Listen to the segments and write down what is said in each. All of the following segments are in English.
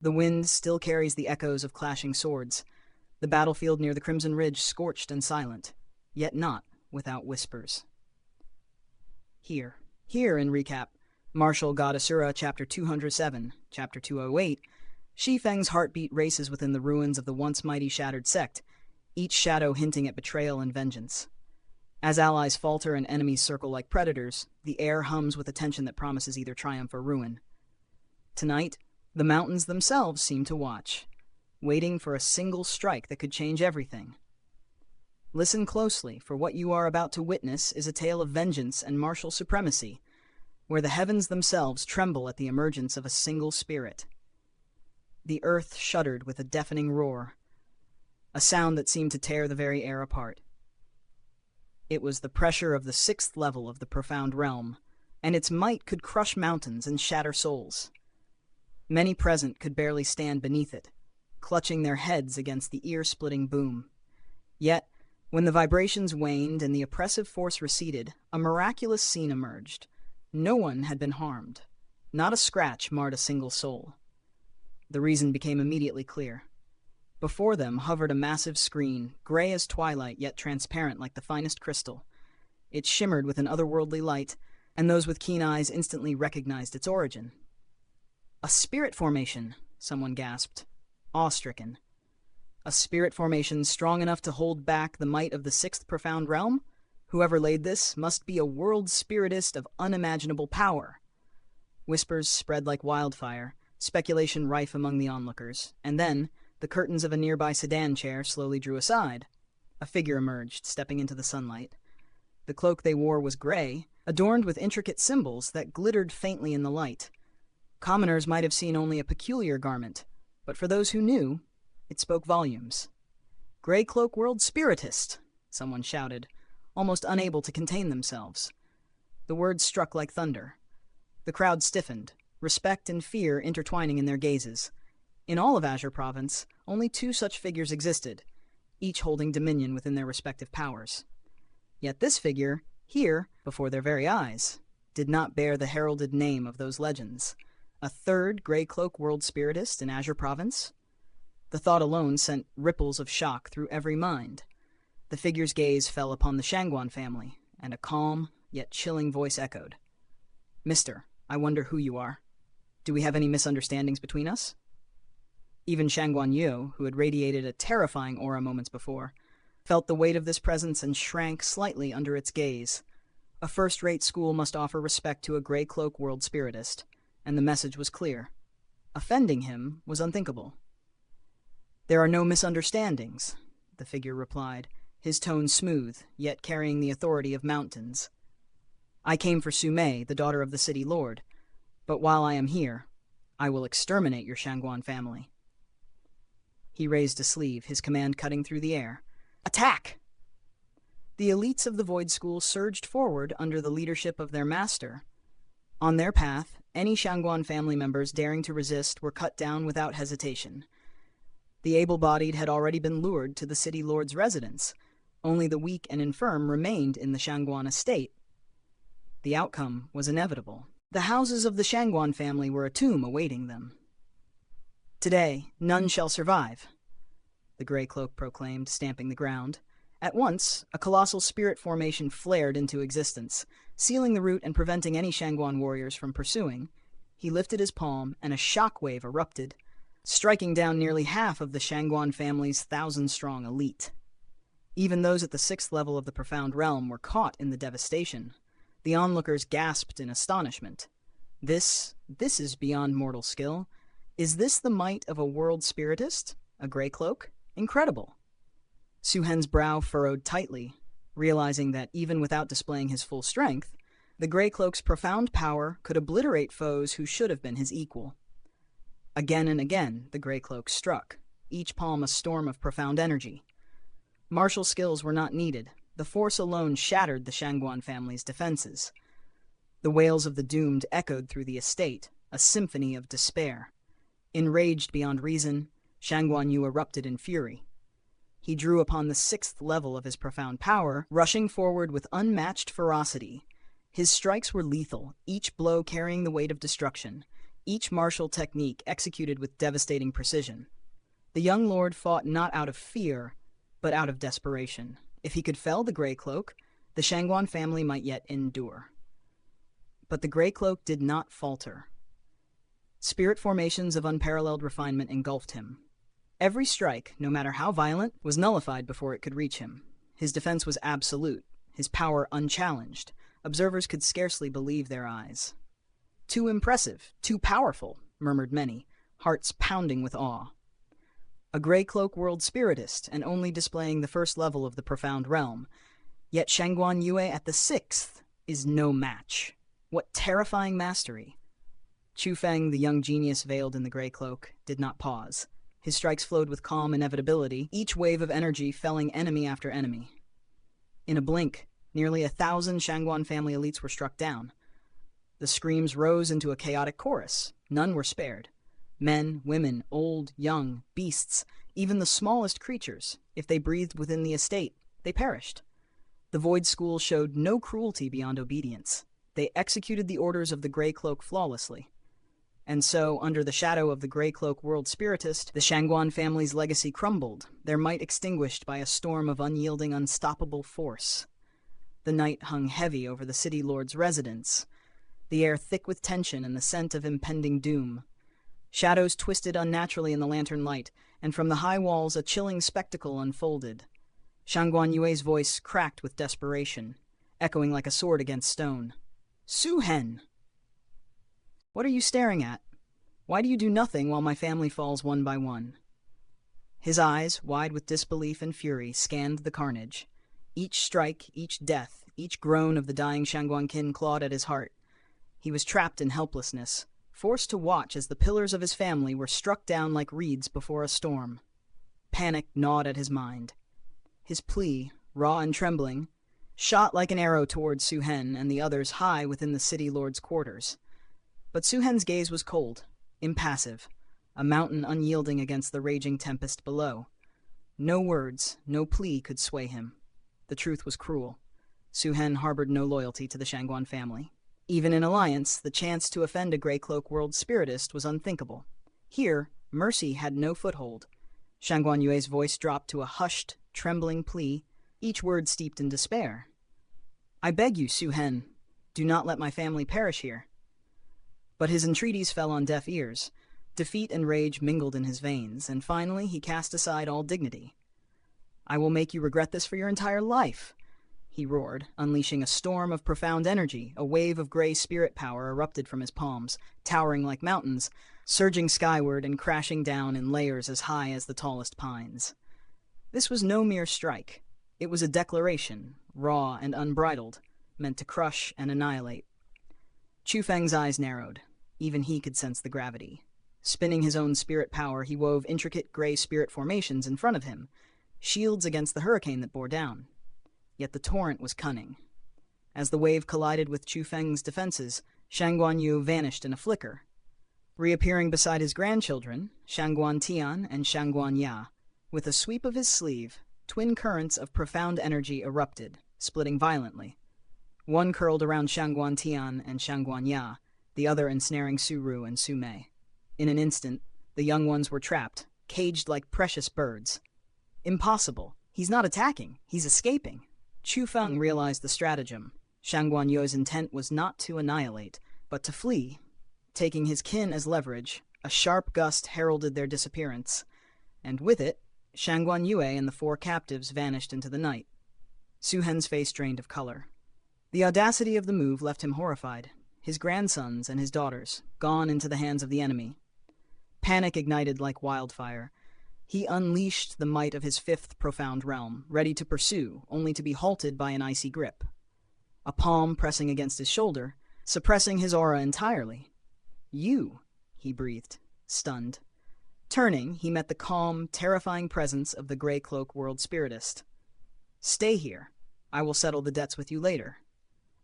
The wind still carries the echoes of clashing swords, the battlefield near the Crimson Ridge scorched and silent, yet not without whispers. Here in recap, Martial God Asura, Chapter 207, Chapter 208, Shi Feng's heartbeat races within the ruins of the once mighty Shattered Sect, each shadow hinting at betrayal and vengeance. As allies falter and enemies circle like predators, the air hums with a tension that promises either triumph or ruin. Tonight, the mountains themselves seem to watch, waiting for a single strike that could change everything. Listen closely, for what you are about to witness is a tale of vengeance and martial supremacy, where the heavens themselves tremble at the emergence of a single spirit. The earth shuddered with a deafening roar, a sound that seemed to tear the very air apart. It was the pressure of the sixth level of the profound realm, and its might could crush mountains and shatter souls. Many present could barely stand beneath it, clutching their heads against the ear-splitting boom. Yet, when the vibrations waned and the oppressive force receded, a miraculous scene emerged. No one had been harmed. Not a scratch marred a single soul. The reason became immediately clear. Before them hovered a massive screen, gray as twilight yet transparent like the finest crystal. It shimmered with an otherworldly light, and those with keen eyes instantly recognized its origin. "A spirit formation," someone gasped, awe-stricken. "A spirit formation strong enough to hold back the might of the sixth profound realm? Whoever laid this must be a world spiritist of unimaginable power." Whispers spread like wildfire, speculation rife among the onlookers, and then the curtains of a nearby sedan chair slowly drew aside. A figure emerged, stepping into the sunlight. The cloak they wore was gray, adorned with intricate symbols that glittered faintly in the light. Commoners might have seen only a peculiar garment, but for those who knew, it spoke volumes. "Gray Cloak World Spiritist!" someone shouted, almost unable to contain themselves. The words struck like thunder. The crowd stiffened, respect and fear intertwining in their gazes. In all of Azure Province, only two such figures existed, each holding dominion within their respective powers. Yet this figure, here, before their very eyes, did not bear the heralded name of those legends. A third Grey Cloak World Spiritist in Azure Province? The thought alone sent ripples of shock through every mind. The figure's gaze fell upon the Xianxia family, and a calm, yet chilling voice echoed. "Mister, I wonder who you are. Do we have any misunderstandings between us?" Even Xianxia, who had radiated a terrifying aura moments before, felt the weight of this presence and shrank slightly under its gaze. A first-rate school must offer respect to a Grey Cloak World Spiritist, and the message was clear. Offending him was unthinkable. "There are no misunderstandings," the figure replied, his tone smooth, yet carrying the authority of mountains. "I came for Sumei, the daughter of the city lord, but while I am here, I will exterminate your Xianxia family." He raised a sleeve, his command cutting through the air. "Attack!" The elites of the Void School surged forward under the leadership of their master. On their path, any Xianxia family members daring to resist were cut down without hesitation. The able-bodied had already been lured to the city lord's residence. Only the weak and infirm remained in the Xianxia estate. The outcome was inevitable. The houses of the Xianxia family were a tomb awaiting them. "Today, none shall survive," the Grey Cloak proclaimed, stamping the ground. At once, a colossal spirit formation flared into existence, sealing the route and preventing any Xianxia warriors from pursuing. He lifted his palm, and a shockwave erupted, striking down nearly half of the Xianxia family's 1,000-strong elite. Even those at the sixth level of the profound realm were caught in the devastation. The onlookers gasped in astonishment. This is beyond mortal skill. Is this the might of a world spiritist? A Grey Cloak? Incredible. Suhen's brow furrowed tightly, realizing that even without displaying his full strength, the Grey Cloak's profound power could obliterate foes who should have been his equal. Again and again, the Grey Cloak struck, each palm a storm of profound energy. Martial skills were not needed. The force alone shattered the Xianxia family's defenses. The wails of the doomed echoed through the estate, a symphony of despair. Enraged beyond reason, Xianxia erupted in fury. He drew upon the sixth level of his profound power, rushing forward with unmatched ferocity. His strikes were lethal, each blow carrying the weight of destruction. each martial technique executed with devastating precision. The young lord fought not out of fear, but out of desperation. If he could fell the Grey Cloak, the Shangguan family might yet endure. But the Grey Cloak did not falter. Spirit formations of unparalleled refinement engulfed him. Every strike, no matter how violent, was nullified before it could reach him. His defense was absolute, his power unchallenged. Observers could scarcely believe their eyes. "Too impressive, too powerful," murmured many, hearts pounding with awe. A Grey Cloak world spiritist, and only displaying the first level of the profound realm. Yet Shangguan Yue at the 6th is no match. What terrifying mastery! Shi Feng, the young genius veiled in the Grey Cloak, did not pause. His strikes flowed with calm inevitability, each wave of energy felling enemy after enemy. In a blink, nearly 1,000 Shangguan family elites were struck down. The screams rose into a chaotic chorus. None were spared. Men, women, old, young, beasts, even the smallest creatures, if they breathed within the estate, they perished. The Void School showed no cruelty beyond obedience. They executed the orders of the Grey Cloak flawlessly. And so, under the shadow of the Grey Cloak world spiritist, the Shangguan family's legacy crumbled, their might extinguished by a storm of unyielding, unstoppable force. The night hung heavy over the city lord's residence, the air thick with tension and the scent of impending doom. Shadows twisted unnaturally in the lantern light, and from the high walls a chilling spectacle unfolded. Shangguan Yue's voice cracked with desperation, echoing like a sword against stone. "Su Hen! What are you staring at? Why do you do nothing while my family falls one by one?" His eyes, wide with disbelief and fury, scanned the carnage. Each strike, each death, each groan of the dying Shangguan kin clawed at his heart. He was trapped in helplessness, forced to watch as the pillars of his family were struck down like reeds before a storm. Panic gnawed at his mind. His plea, raw and trembling, shot like an arrow toward Su Hen and the others high within the city lord's quarters. But Su Hen's gaze was cold, impassive, a mountain unyielding against the raging tempest below. No words, no plea could sway him. The truth was cruel. Su Hen harbored no loyalty to the Shangguan family. Even in alliance, the chance to offend a Grey Cloak world spiritist was unthinkable. Here, mercy had no foothold. Shangguan Yue's voice dropped to a hushed, trembling plea, each word steeped in despair. "I beg you, Su Hen, do not let my family perish here." But his entreaties fell on deaf ears. Defeat and rage mingled in his veins, and finally he cast aside all dignity. "I will make you regret this for your entire life," he roared, unleashing a storm of profound energy. A wave of gray spirit power erupted from his palms, towering like mountains, surging skyward and crashing down in layers as high as the tallest pines. This was no mere strike. It was a declaration, raw and unbridled, meant to crush and annihilate. Shi Feng's eyes narrowed. Even he could sense the gravity. Spinning his own spirit power, he wove intricate gray spirit formations in front of him, shields against the hurricane that bore down. Yet the torrent was cunning. As the wave collided with Shi Feng's defenses, Shangguan Yu vanished in a flicker, reappearing beside his grandchildren, Shangguan Tian and Shangguan Ya. With a sweep of his sleeve, twin currents of profound energy erupted, splitting violently. One curled around Shangguan Tian and Shangguan Ya, the other ensnaring Su Ru and Su Mei. In an instant, the young ones were trapped, caged like precious birds. Impossible. He's not attacking. He's escaping. Shi Feng realized the stratagem. Shangguan Yue's intent was not to annihilate, but to flee. Taking his kin as leverage, a sharp gust heralded their disappearance, and with it, Shangguan Yue and the 4 captives vanished into the night. Su Hen's face drained of color. The audacity of the move left him horrified. His grandsons and his daughters, gone into the hands of the enemy. Panic ignited like wildfire. He unleashed the might of his 5th profound realm, ready to pursue, only to be halted by an icy grip. A palm pressing against his shoulder, suppressing his aura entirely. "You," he breathed, stunned. Turning, he met the calm, terrifying presence of the Grey Cloak world spiritist. "Stay here. I will settle the debts with you later."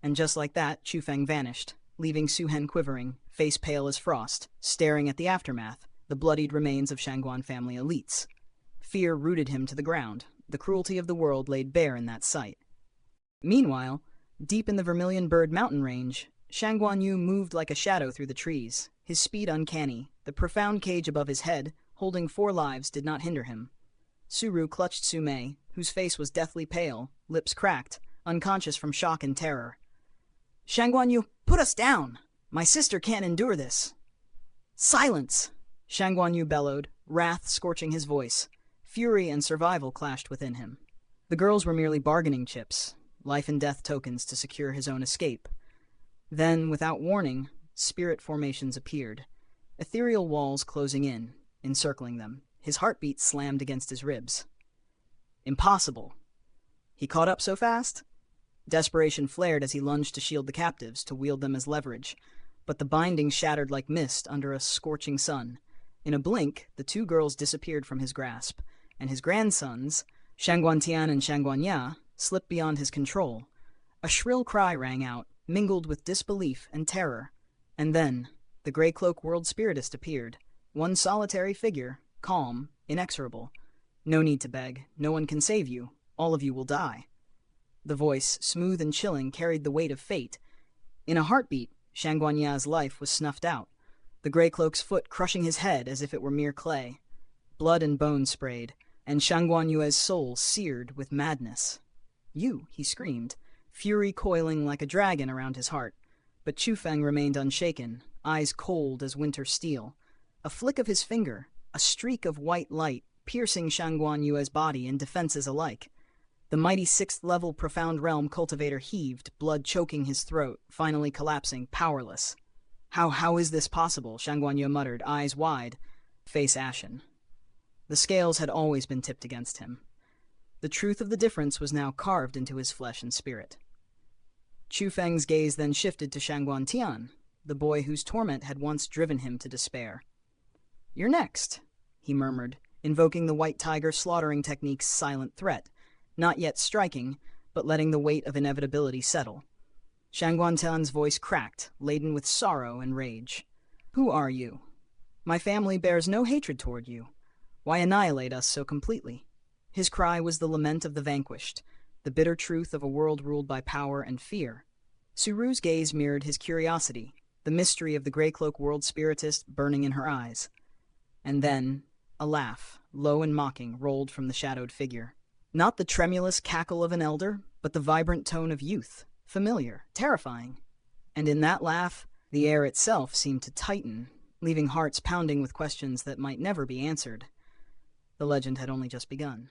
And just like that, Shi Feng vanished, leaving Su Hen quivering, face pale as frost, staring at the aftermath, the bloodied remains of Shangguan family elites. Fear rooted him to the ground. The cruelty of the world laid bare in that sight. Meanwhile, deep in the Vermilion Bird mountain range, Shang Yu moved like a shadow through the trees, his speed uncanny. The profound cage above his head, holding 4 lives, did not hinder him. Suru clutched Su Mei, whose face was deathly pale, lips cracked, unconscious from shock and terror. Shang Yu, put us down! My sister can't endure this! Silence! Shang Yu bellowed, wrath scorching his voice. Fury and survival clashed within him. The girls were merely bargaining chips, life and death tokens to secure his own escape. Then, without warning, spirit formations appeared, ethereal walls closing in, encircling them. His heartbeat slammed against his ribs. Impossible! He caught up so fast? Desperation flared as he lunged to shield the captives, to wield them as leverage, but the binding shattered like mist under a scorching sun. In a blink, the 2 girls disappeared from his grasp, and his grandsons, Shangguantian and Xianxia, slipped beyond his control. A shrill cry rang out, mingled with disbelief and terror. And then, the Grey Cloak World Spiritist appeared, one solitary figure, calm, inexorable. No need to beg, no one can save you, all of you will die. The voice, smooth and chilling, carried the weight of fate. In a heartbeat, Shangguanya's life was snuffed out, the Grey Cloak's foot crushing his head as if it were mere clay. Blood and bone sprayed, and Shangguanyue's soul seared with madness. You, he screamed, fury coiling like a dragon around his heart. But Shi Feng remained unshaken, eyes cold as winter steel. A flick of his finger, a streak of white light, piercing Shangguanyue's body and defenses alike. The mighty 6th-level profound realm cultivator heaved, blood choking his throat, finally collapsing, powerless. How is this possible? Shangguanyu muttered, eyes wide, face ashen. The scales had always been tipped against him. The truth of the difference was now carved into his flesh and spirit. Shi Feng's gaze then shifted to Shangguantian, the boy whose torment had once driven him to despair. "You're next," he murmured, invoking the White Tiger slaughtering technique's silent threat, not yet striking, but letting the weight of inevitability settle. Shangguantian's voice cracked, laden with sorrow and rage. "Who are you? My family bears no hatred toward you. Why annihilate us so completely?" His cry was the lament of the vanquished, the bitter truth of a world ruled by power and fear. Suru's gaze mirrored his curiosity, the mystery of the Grey Cloak World Spiritist burning in her eyes. And then, a laugh, low and mocking, rolled from the shadowed figure. Not the tremulous cackle of an elder, but the vibrant tone of youth, familiar, terrifying. And in that laugh, the air itself seemed to tighten, leaving hearts pounding with questions that might never be answered. The legend had only just begun.